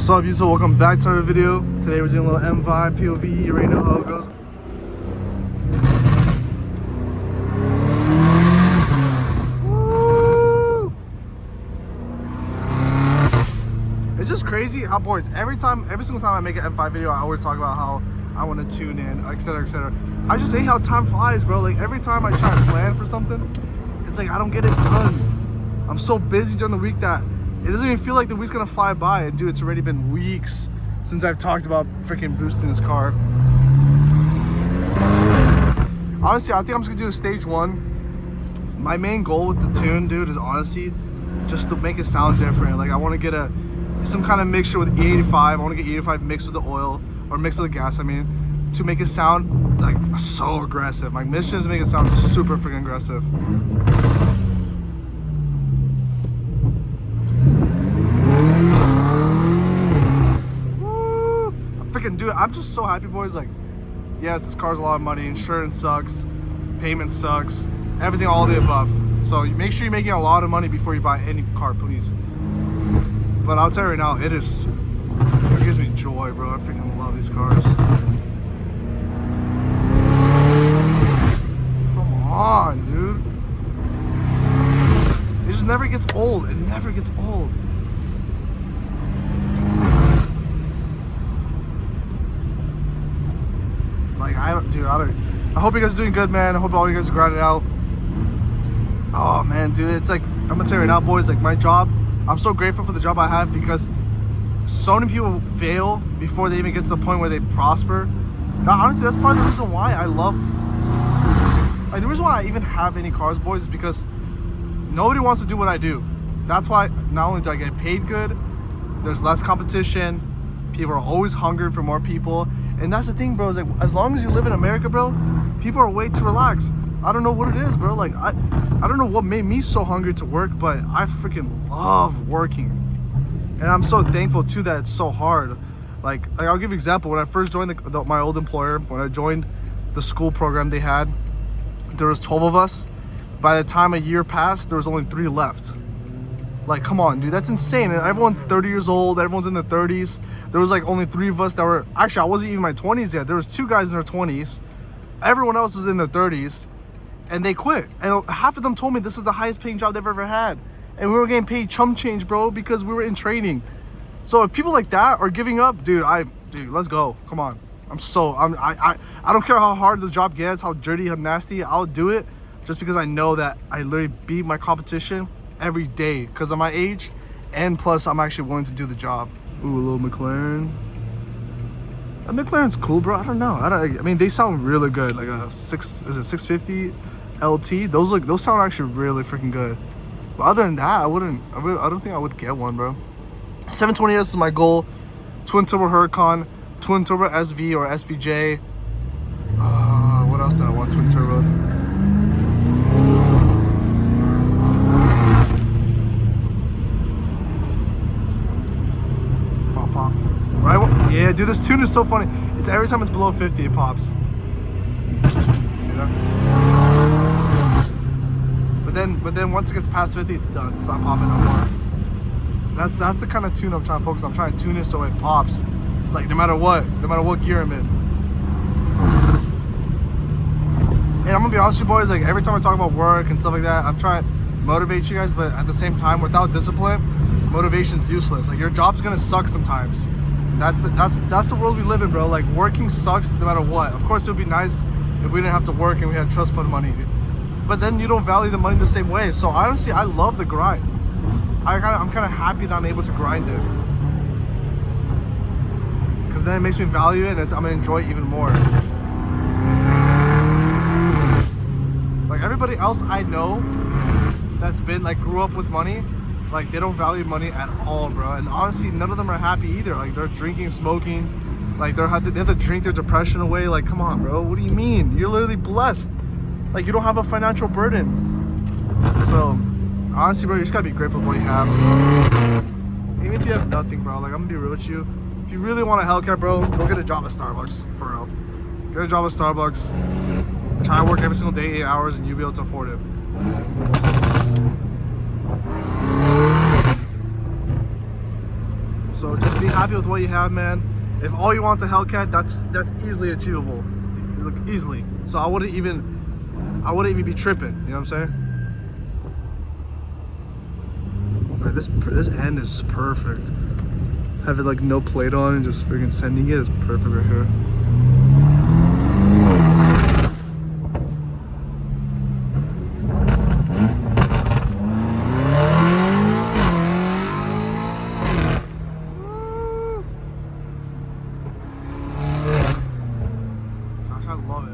What's up, YouTube? Welcome back to our video. Today we're doing a little M5 POV. You already know how it goes. Woo! It's just crazy how, boys, every single time I make an M5 video, I always talk about how I want to tune in, etc, etc. I just hate how time flies, bro. Like, every time I try to plan for something, it's like I don't get it done. I'm so busy during the week that it doesn't even feel like the week's gonna fly by. And dude, it's already been weeks since I've talked about freaking boosting this car. Honestly, I think I'm just gonna do a stage one. My main goal with the tune, dude, is honestly just to make it sound different. Like, I want to get some kind of mixture with E85. I want to get E85 mixed with the oil, or mixed with the gas, I mean, to make it sound like so aggressive. My mission is to make it sound super freaking aggressive. Dude, I'm just so happy, boys. Like, yes, this car's a lot of money, insurance sucks, payment sucks, everything, all of the above. So you make sure you're making a lot of money before you buy any car, please. But I'll tell you right now, it gives me joy, bro. I freaking love these cars. Come on, dude. It just never gets old. It never gets old. Like, I hope you guys are doing good, man. I hope all you guys are grinding out. Oh man, dude, it's like, I'm gonna tell you right now, boys, like, my job, I'm so grateful for the job I have, because so many people fail before they even get to the point where they prosper. Now, honestly, that's part of the reason why I love, like, the reason why I even have any cars, boys, is because nobody wants to do what I do. That's why not only do I get paid good, there's less competition, people are always hungry for more people. And that's the thing, bro, is like, as long as you live in America, bro, people are way too relaxed. I don't know what it is, bro. Like, I don't know what made me so hungry to work, but I freaking love working. And I'm so thankful too that it's so hard. Like I'll give you an example. When I first joined my old employer, when I joined the school program they had, there was 12 of us. By the time a year passed, there was only 3 left. Like, come on, dude, that's insane. And everyone's 30 years old, everyone's in their 30s. There was like only 3 of us that were, actually, I wasn't even in my 20s yet. There was 2 guys in their 20s. Everyone else was in their 30s, and they quit. And half of them told me this is the highest paying job they've ever had. And we were getting paid chump change, bro, because we were in training. So if people like that are giving up, dude, let's go. Come on. I don't care how hard the job gets, how dirty, how nasty, I'll do it just because I know that I literally beat my competition every day because of my age, and plus I'm actually willing to do the job. Ooh, a little McLaren. That McLaren's cool, bro. I don't know. I mean, they sound really good. Like a 650 LT. Those sound actually really freaking good. But other than that, I don't think I would get one, bro. 720S is my goal. Twin turbo Huracan, twin turbo SV or SVJ. What else did I want? Twin turbo. Right? Yeah, dude, this tune is so funny. It's every time it's below 50, it pops. See that? But then once it gets past 50, it's done. It's not popping no more. That's the kind of tune I'm trying to focus on. I'm trying to tune it so it pops. Like, no matter what gear I'm in. And I'm gonna be honest with you, boys, like, every time I talk about work and stuff like that, I'm trying to motivate you guys, but at the same time, without discipline, motivation's useless. Like, your job's gonna suck sometimes. That's the world we live in, bro. Like, working sucks no matter what. Of course, it would be nice if we didn't have to work and we had trust fund money, but then you don't value the money the same way. So honestly, I love the grind. I'm kind of happy that I'm able to grind it, because then it makes me value it, and I'm gonna enjoy it even more. Like, everybody else I know that's been, like, grew up with money, like, they don't value money at all, bro. And honestly, none of them are happy either. Like, they're drinking, smoking, like, they have to drink their depression away. Like, come on, bro, what do you mean? You're literally blessed. Like, you don't have a financial burden. So honestly, bro, you just gotta be grateful for what you have. Even if you have nothing, bro, like, I'm gonna be real with you. If you really want a Hellcat, bro, go get a job at Starbucks, for real. Get a job at Starbucks. Try to work every single day, 8 hours, and you'll be able to afford it. So just be happy with what you have, man. If all you want a Hellcat, that's easily achievable, like easily. So I wouldn't even be tripping. You know what I'm saying? Right, this end is perfect. Have it like no plate on and just freaking sending it is perfect right here. Gosh, I love it.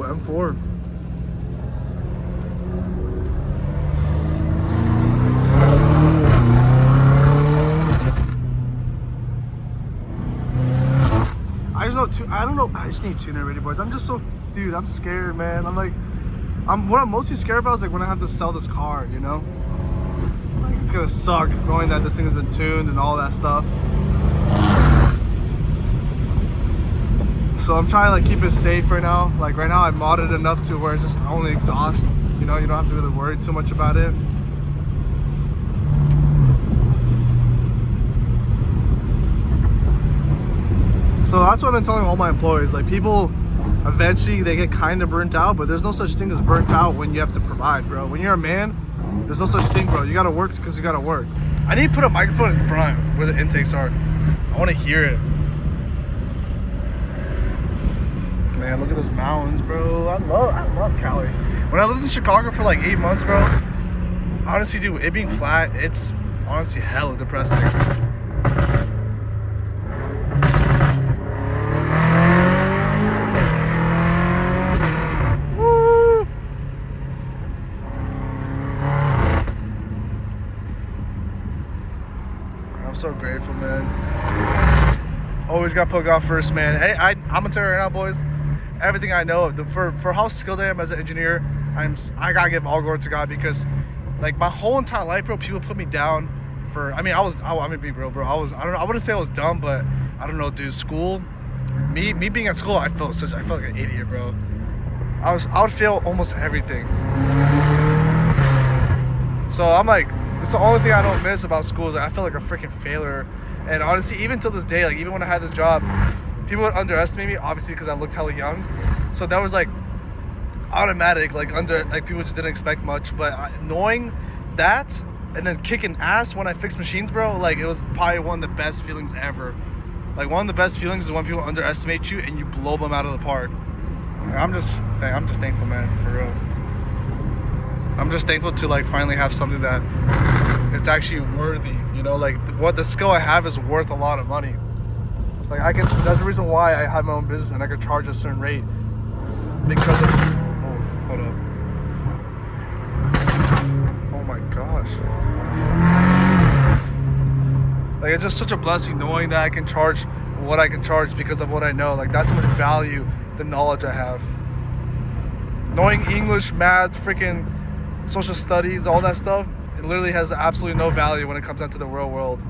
M4. I don't know. I just need tuner already, boys. I'm just so, dude. I'm scared, man. What I'm mostly scared about is like when I have to sell this car. You know, like it's gonna suck knowing that this thing has been tuned and all that stuff. So I'm trying to like keep it safe right now. Like right now I modded enough to where it's just only exhaust. You know, you don't have to really worry too much about it. So that's what I've been telling all my employees. Like people, eventually they get kind of burnt out, but there's no such thing as burnt out when you have to provide, bro. When you're a man, there's no such thing, bro. You gotta work because you gotta work. I need to put a microphone in front where the intakes are. I wanna hear it. Man, look at those mountains, bro. I love Cali. When I lived in Chicago for like 8 months, bro, honestly, dude, it being flat, it's honestly hella depressing. Woo! I'm so grateful, man. Always got put God first, man. Hey, I'm gonna tell you right now, boys. Everything I know, for how skilled I am as an engineer, I gotta give all glory to God, because like my whole entire life, bro, people put me down for. I mean, I'm gonna be real, bro. I don't know. I wouldn't say I was dumb, but I don't know, dude. School, me being at school, I felt like an idiot, bro. I would fail almost everything. So I'm like, it's the only thing I don't miss about school is like, I feel like a freaking failure. And honestly, even till this day, like even when I had this job, people would underestimate me, obviously because I looked hella young. So that was like automatic, like people just didn't expect much. But knowing that and then kicking ass when I fixed machines, bro, like it was probably one of the best feelings ever. Like one of the best feelings is when people underestimate you and you blow them out of the park. I'm just thankful, man, for real. I'm just thankful to like finally have something that it's actually worthy, you know, like what the skill I have is worth a lot of money. Like that's the reason why I have my own business and I could charge a certain rate, because of, oh, hold up. Oh my gosh. Like it's just such a blessing knowing that I can charge what I can charge because of what I know. Like that's how much value the knowledge I have. Knowing English, math, freaking social studies, all that stuff, it literally has absolutely no value when it comes down to the real world.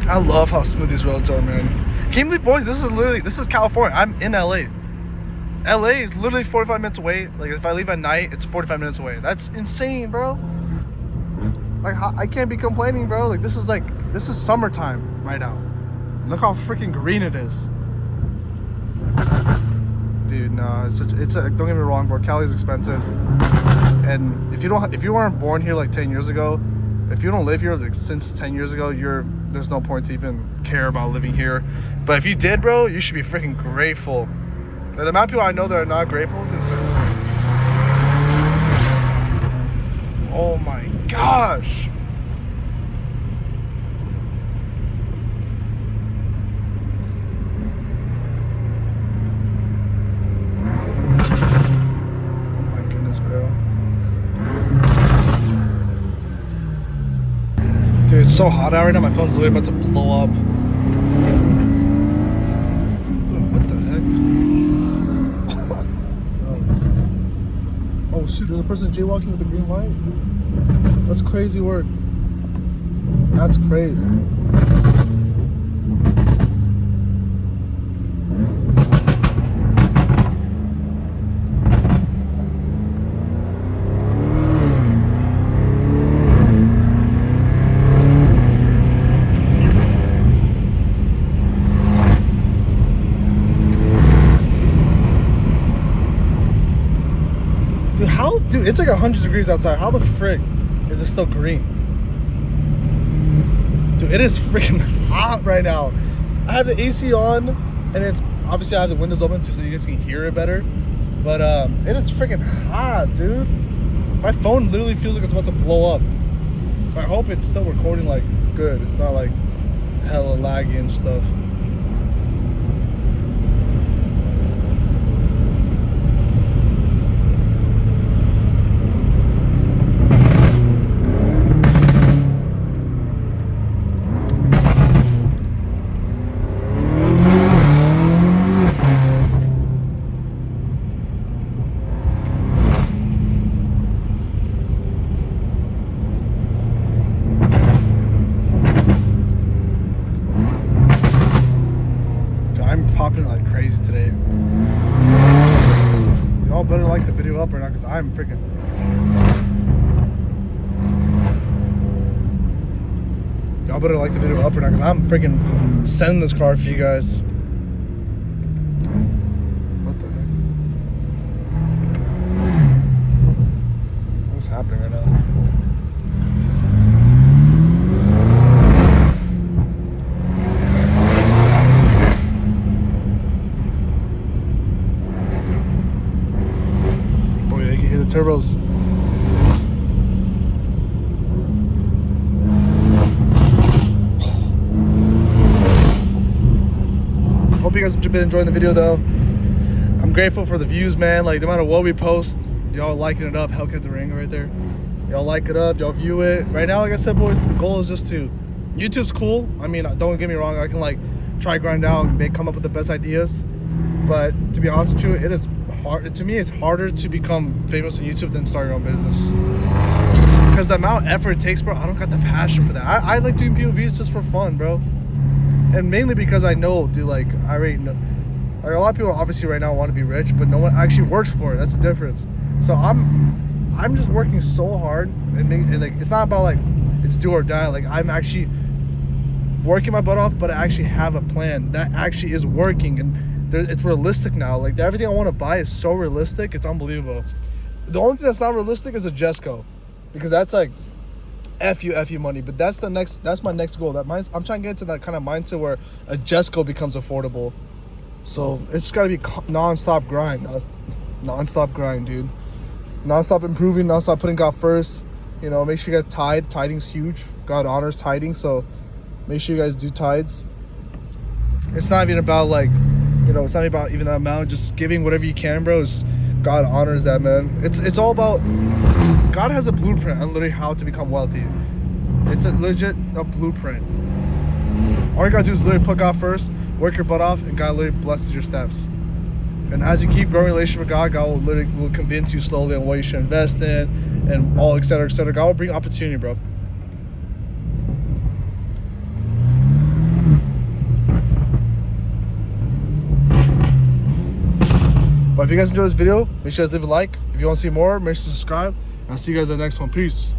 I love how smooth these roads are, man. Can you believe, boys, this is California. I'm in LA. LA is literally 45 minutes away. Like if I leave at night, it's 45 minutes away. That's insane, bro. Like I can't be complaining, bro. Like this is summertime right now. Look how freaking green it is. Dude, no, don't get me wrong, bro. Cali's expensive. And if you weren't born here like 10 years ago, if you don't live here like since 10 years ago, there's no point to even care about living here. But if you did, bro, you should be freaking grateful. The amount of people I know that are not grateful is insane. Oh my gosh. It's so hot out right now. My phone's literally about to blow up. What the heck? Oh shit, there's a person jaywalking with a green light? That's crazy work. That's crazy. Dude, it's like 100 degrees outside. How the frick is it still green? Dude, it is freaking hot right now. I have the AC on, and it's obviously I have the windows open so you guys can hear it better. But it is freaking hot, dude. My phone literally feels like it's about to blow up. So I hope it's still recording like good. It's not like hella laggy and stuff. Popping like crazy today. Y'all better like the video up or not, because I'm freaking. Y'all better like the video up or not, because I'm freaking sending this car for you guys. What the heck? What's happening right now? Turbos. Hope you guys have been enjoying the video though. I'm grateful for the views, man. Like no matter what we post, y'all liking it up. Hellcat the Ring right there. Y'all like it up, y'all view it. Right now, like I said, boys, the goal is just to, YouTube's cool. I mean, don't get me wrong, I can like try grind out and come up with the best ideas. But to be honest with you, it is hard. To me, it's harder to become famous on YouTube than start your own business. Because the amount of effort it takes, bro, I don't got the passion for that. I like doing POVs just for fun, bro. And mainly because I know, dude, like, I already know. Like, a lot of people obviously right now want to be rich, but no one actually works for it. That's the difference. So I'm just working so hard. And like, it's not about, like, it's do or die. Like, I'm actually working my butt off, but I actually have a plan that actually is working. And it's realistic now. Like everything I want to buy is so realistic, it's unbelievable. The only thing that's not realistic is a Jesco, because that's like F you money. But that's my next goal. I'm trying to get into that kind of mindset where a Jesco becomes affordable. So it's just got to be non-stop grind, dude. Non-stop improving, non-stop putting God first. You know, make sure you guys tithe. Tithing's huge. God honors tithing, so make sure you guys do tithes. It's not even about like, you know, it's not about even that amount. Just giving whatever you can, bro. God honors that, man. It's all about, God has a blueprint on literally how to become wealthy. It's a blueprint. All you gotta do is literally put God first, work your butt off, and God literally blesses your steps. And as you keep growing a relationship with God, God will convince you slowly on what you should invest in, and all, et cetera, et cetera. God will bring opportunity, bro. But if you guys enjoyed this video, make sure you guys leave a like. If you want to see more, make sure to subscribe. And I'll see you guys in the next one. Peace.